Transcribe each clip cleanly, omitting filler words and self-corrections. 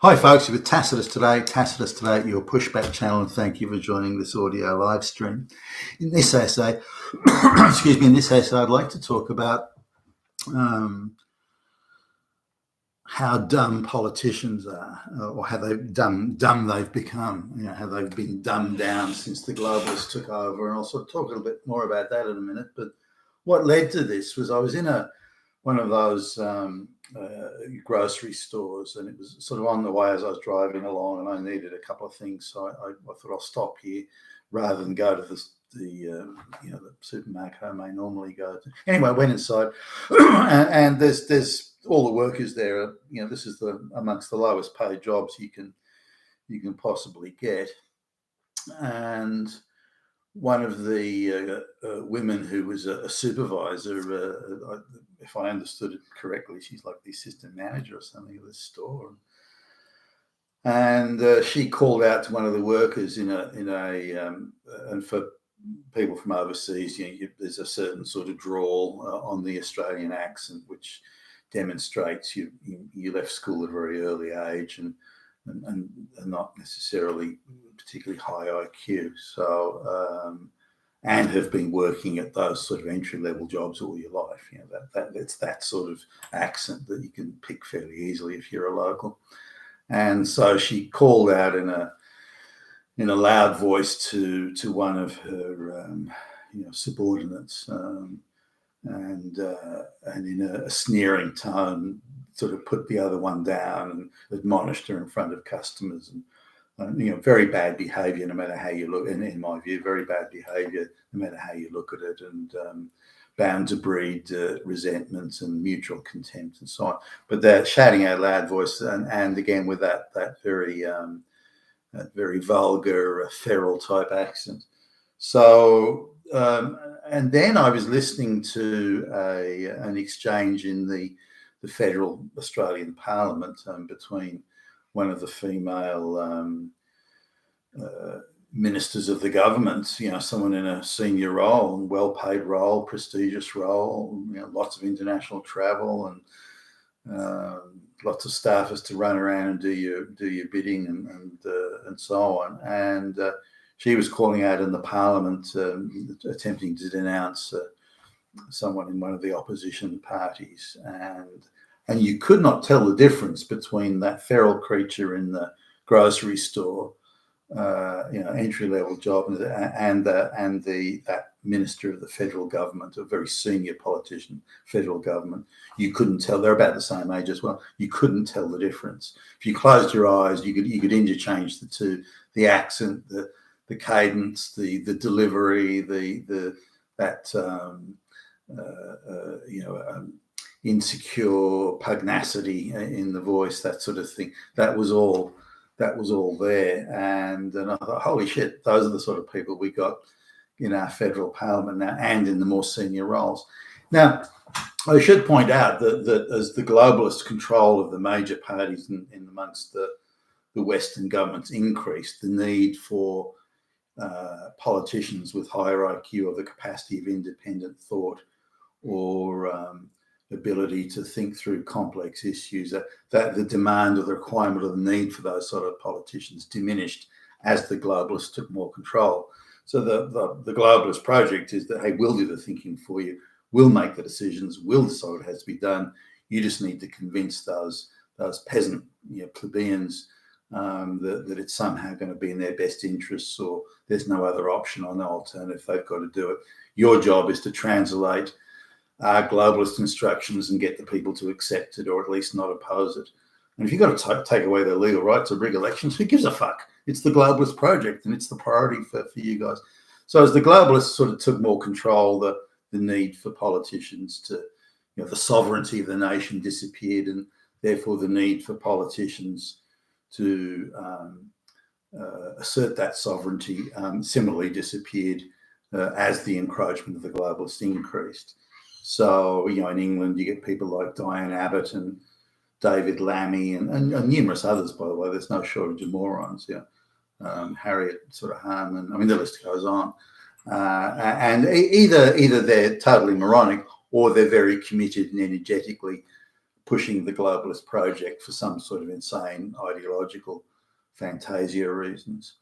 Hi folks, you're with Tacitus today at your pushback channel, and thank you for joining this audio live stream. In this essay, I'd like to talk about how dumb politicians are, or how dumb they've become, how they've been dumbed down since the globalists took over, and I'll sort of talk a little bit more about that in a minute. But what led to this was I was in one of those grocery stores, and it was sort of on the way as I was driving along, and I needed a couple of things, so I thought I'll stop here rather than go to the supermarket I may normally go to. Anyway, I went inside, and there's all the workers there. This is amongst the lowest paid jobs you can possibly get, and one of the women who was a supervisor, if I understood it correctly, she's like the assistant manager or something of this store, and she called out to one of the workers and for people from overseas, there's a certain sort of drawl on the Australian accent, which demonstrates you left school at a very early age and not necessarily particularly high IQ. So and have been working at those sort of entry-level jobs all your life. It's that sort of accent that you can pick fairly easily if you're a local. And so she called out in a loud voice to one of her subordinates, and in a sneering tone, sort of put the other one down and admonished her in front of customers. And very bad behaviour, no matter how you look. And in my view, very bad behaviour, no matter how you look at it, and bound to breed resentment and mutual contempt and so on. But they're shouting out loud voice, and again with that very vulgar, feral type accent. So, and then I was listening to an exchange in the federal Australian Parliament between one of the female ministers of the government, someone in a senior role, well-paid role, prestigious role, lots of international travel, and lots of staffers to run around and do your bidding and so on. And she was calling out in the Parliament, attempting to denounce someone in one of the opposition parties, and you could not tell the difference between that feral creature in the grocery store, entry-level job, and that minister of the federal government, a very senior politician, federal government. You couldn't tell. They're about the same age as well. You couldn't tell the difference. If you closed your eyes, you could interchange the two: the accent, the cadence, the delivery, insecure pugnacity in the voice, that sort of thing. That was all there. And I thought, holy shit, those are the sort of people we got in our federal parliament now, and in the more senior roles. Now, I should point out that as the globalist control of the major parties in amongst the Western governments increased, the need for politicians with higher IQ or the capacity of independent thought or ability to think through complex issues, that the demand or the requirement or the need for those sort of politicians diminished as the globalists took more control. So the globalist project is that, hey, we'll do the thinking for you, we'll make the decisions, we'll decide what has to be done. You just need to convince those peasant plebeians that it's somehow going to be in their best interests, or there's no other option or no alternative. They've got to do it. Your job is to translate globalist instructions and get the people to accept it, or at least not oppose it. And if you've got to take away their legal rights or rig elections, who gives a fuck? It's the globalist project, and it's the priority for you guys. So as the globalists sort of took more control, the need for politicians to, the sovereignty of the nation disappeared, and therefore the need for politicians to assert that sovereignty similarly disappeared as the encroachment of the globalists increased. So, in England, you get people like Diane Abbott and David Lammy and numerous others, by the way. There's no shortage of morons. Harriet sort of Harman. I mean, the list goes on. And either they're totally moronic, or they're very committed and energetically pushing the globalist project for some sort of insane ideological fantasia reasons.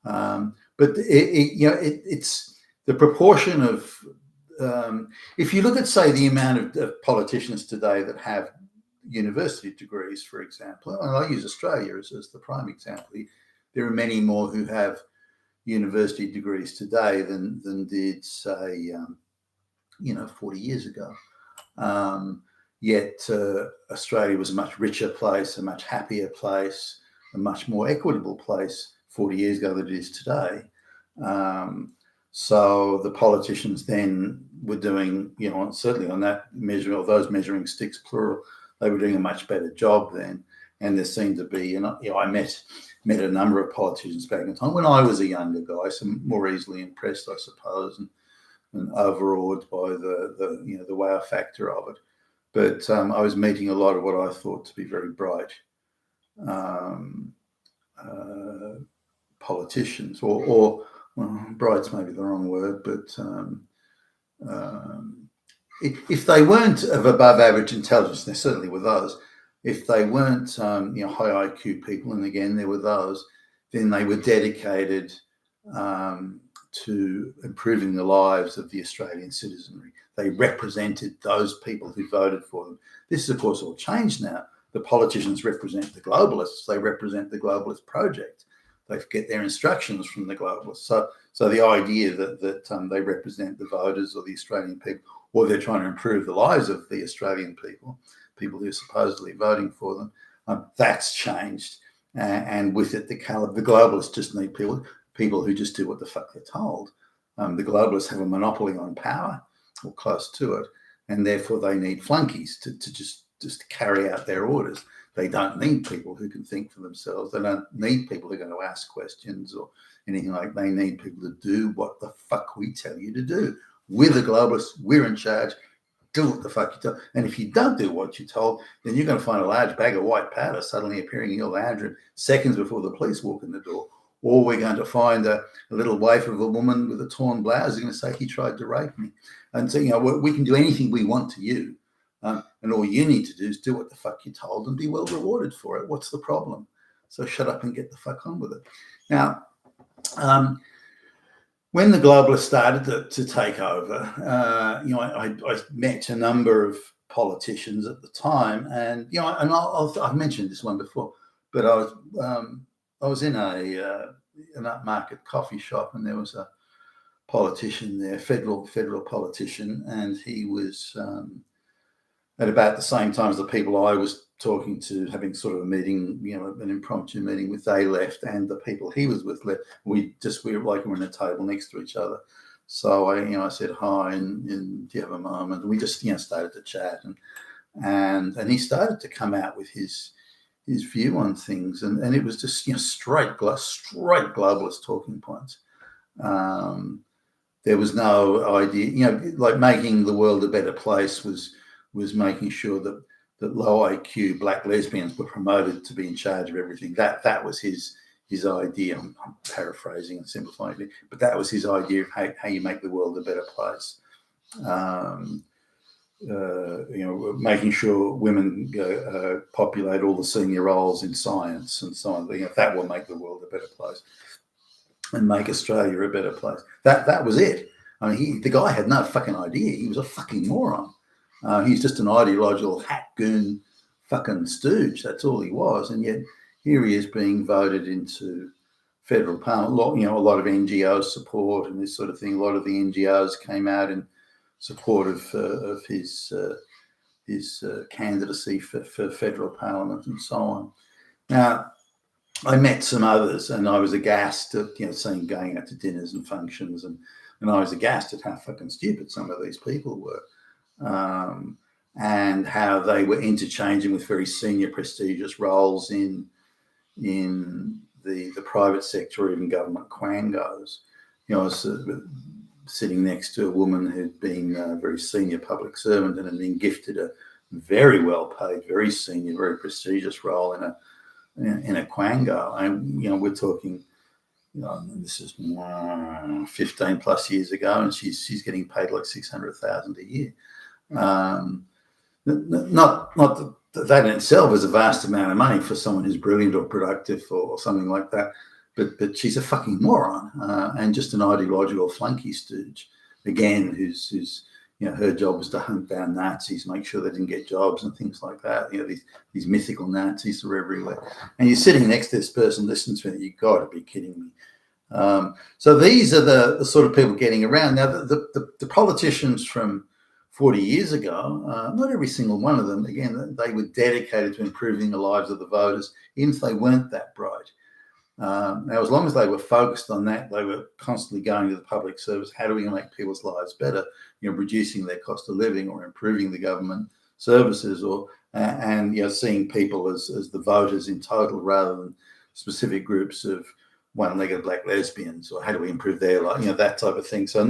But it's the proportion of, if you look at, say, the amount of politicians today that have university degrees, for example, and I use Australia as the prime example, there are many more who have university degrees today than did, say, 40 years ago. Yet Australia was a much richer place, a much happier place, a much more equitable place 40 years ago than it is today. So the politicians then were doing, certainly on that measure, or those measuring sticks plural, they were doing a much better job then. And there seemed to be, I met a number of politicians back in time when I was a younger guy, so more easily impressed, I suppose, and overawed by the wow factor of it. But I was meeting a lot of what I thought to be very bright politicians, or well, bright's maybe the wrong word, but if they weren't of above average intelligence, there certainly were those. If they weren't high IQ people, and again there were those, then they were dedicated to improving the lives of the Australian citizenry. They represented those people who voted for them. This is, of course, all changed now. The politicians represent the globalists. They represent the globalist project. They get their instructions from the globalists. So the idea that they represent the voters or the Australian people, or they're trying to improve the lives of the Australian people who are supposedly voting for them, that's changed. And with it, the globalists just need people who just do what the fuck they're told. The globalists have a monopoly on power, or close to it, and therefore they need flunkies to just carry out their orders. They don't need people who can think for themselves. They don't need people who are going to ask questions or anything like that. They need people to do what the fuck we tell you to do. We're the globalists. We're in charge. Do what the fuck you tell. And if you don't do what you're told, then you're going to find a large bag of white powder suddenly appearing in your lounge room seconds before the police walk in the door. Or we're going to find a little waif of a woman with a torn blouse who's going to say he tried to rape me. And so, we can do anything we want to you. And all you need to do is do what the fuck you're told and be well rewarded for it. What's the problem? So shut up and get the fuck on with it. Now, when the globalists started to take over, I met a number of politicians at the time, and I've mentioned this one before, but I was in an upmarket coffee shop, and there was a politician there, federal politician, and he was at about the same time as the people I was talking to, having sort of a meeting, an impromptu meeting with, they left, and the people he was with left. We were like we're in a table next to each other. So I said hi, and do you have a moment? And we just started to chat, and he started to come out with his view on things, and it was just straight globalist talking points. There was no idea, like making the world a better place was making sure that low IQ black lesbians were promoted to be in charge of everything. That was his idea. I'm paraphrasing and simplifying it, but that was his idea of how you make the world a better place. Making sure women populate all the senior roles in science and so on. That will make the world a better place and make Australia a better place. That was it. I mean, the guy had no fucking idea. He was a fucking moron. He's just an ideological hack goon fucking stooge. That's all he was. And yet here he is being voted into federal parliament. A lot of NGO support and this sort of thing. A lot of the NGOs came out in support of his candidacy for federal parliament and so on. Now, I met some others, and I was aghast at seeing going out to dinners and functions, and I was aghast at how fucking stupid some of these people were. And how they were interchanging with very senior, prestigious roles in the private sector or even government quangos. I was sitting next to a woman who'd been a very senior public servant and had been gifted a very well-paid, very senior, very prestigious role in a quango. And we're talking, this is 15 plus years ago, and she's getting paid like $600,000 a year. Not that that in itself is a vast amount of money for someone who's brilliant or productive or something like that. But she's a fucking moron and just an ideological flunky stooge again, who's her job was to hunt down Nazis, make sure they didn't get jobs and things like that. These mythical Nazis are everywhere, and you're sitting next to this person listening to it. You've got to be kidding me. So these are the sort of people getting around now. The politicians from 40 years ago, not every single one of them, again, they were dedicated to improving the lives of the voters, even if they weren't that bright. Now, as long as they were focused on that, they were constantly going to the public service. How do we make people's lives better? Reducing their cost of living or improving the government services, and seeing people as the voters in total rather than specific groups of one-legged black lesbians, or how do we improve their life? That type of thing. So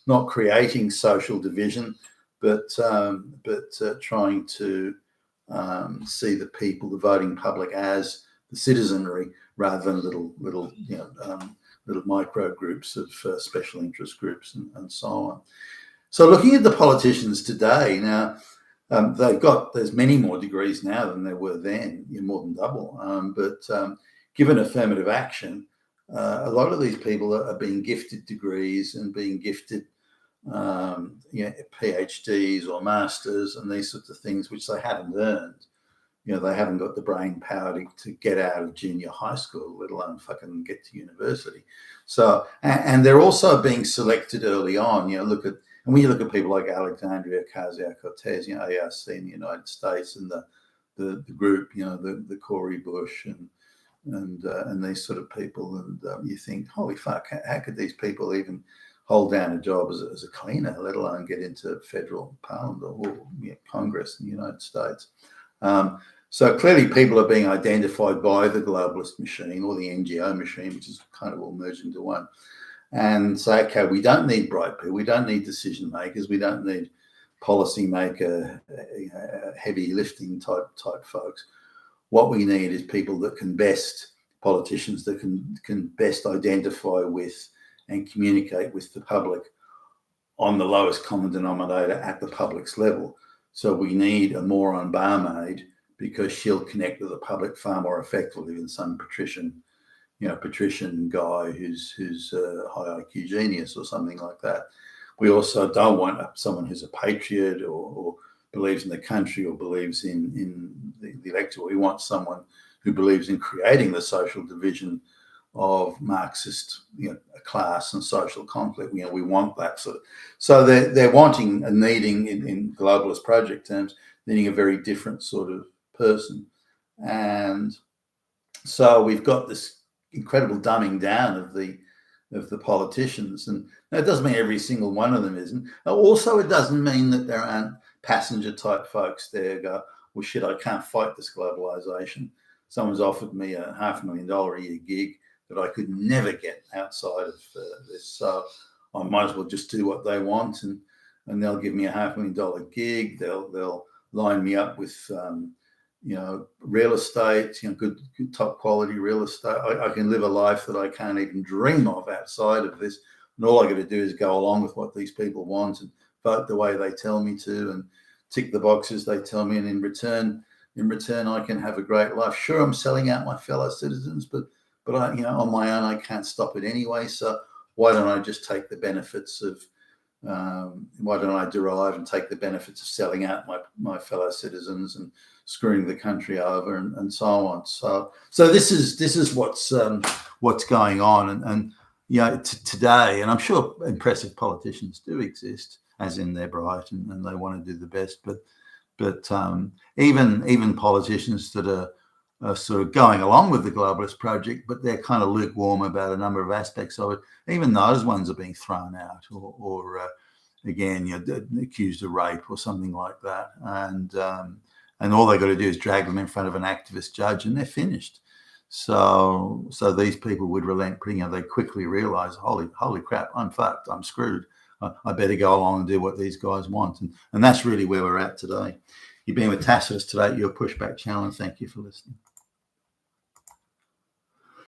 not creating social division, but trying to see the people, the voting public, as the citizenry rather than little micro groups of special interest groups and so on. So looking at the politicians today now, there's many more degrees now than there were then, more than double. But given affirmative action, a lot of these people are being gifted degrees and being gifted PhDs or masters and these sorts of things, which they haven't earned. They haven't got the brain power to get out of junior high school, let alone fucking get to university. So, and they're also being selected early on. When you look at people like Alexandria Ocasio-Cortez, ARC in the United States, and the group, the Cory Bush and these sort of people, and you think, holy fuck, how could these people even hold down a job as a cleaner, let alone get into federal parliament or Congress in the United States? So clearly people are being identified by the globalist machine or the NGO machine, which is kind of all merged into one, and say, okay, we don't need bright people, we don't need decision makers, we don't need policy maker, heavy lifting type folks. What we need is people that can best, politicians that can best identify with and communicate with the public on the lowest common denominator at the public's level. So we need a moron barmaid because she'll connect with the public far more effectively than some patrician guy who's high IQ genius or something like that. We also don't want someone who's a patriot or believes in the country or believes in the electorate. We want someone who believes in creating the social division of Marxist class and social conflict. We want that sort of. So they're wanting and needing, in globalist project terms, needing a very different sort of person. And so we've got this incredible dumbing down of the politicians. And that doesn't mean every single one of them isn't. Also, it doesn't mean that there aren't passenger type folks there who go, well, shit, I can't fight this globalization. Someone's offered me a $500,000 a year gig that I could never get outside of this. So I might as well just do what they want, and they'll give me a $500,000 gig. They'll line me up with real estate, good top quality real estate. I can live a life that I can't even dream of outside of this. And all I got to do is go along with what these people want and vote the way they tell me to and tick the boxes they tell me. And in return, I can have a great life. Sure, I'm selling out my fellow citizens, but I, on my own, I can't stop it anyway. So why don't I just take the benefits of, why don't I derive and take the benefits of selling out my fellow citizens and screwing the country over and so on. So this is what's going on. And today, and I'm sure impressive politicians do exist, as in they're bright and they want to do the best. But even politicians that are sort of going along with the globalist project, but they're kind of lukewarm about a number of aspects of it. Even those ones are being thrown out, or again, accused of rape or something like that. And all they got to do is drag them in front of an activist judge, and they're finished. So these people would relent. They quickly realise, holy crap, I'm fucked, I'm screwed. I better go along and do what these guys want. And that's really where we're at today. You've been with Tacitus today, your Pushback channel, and thank you for listening.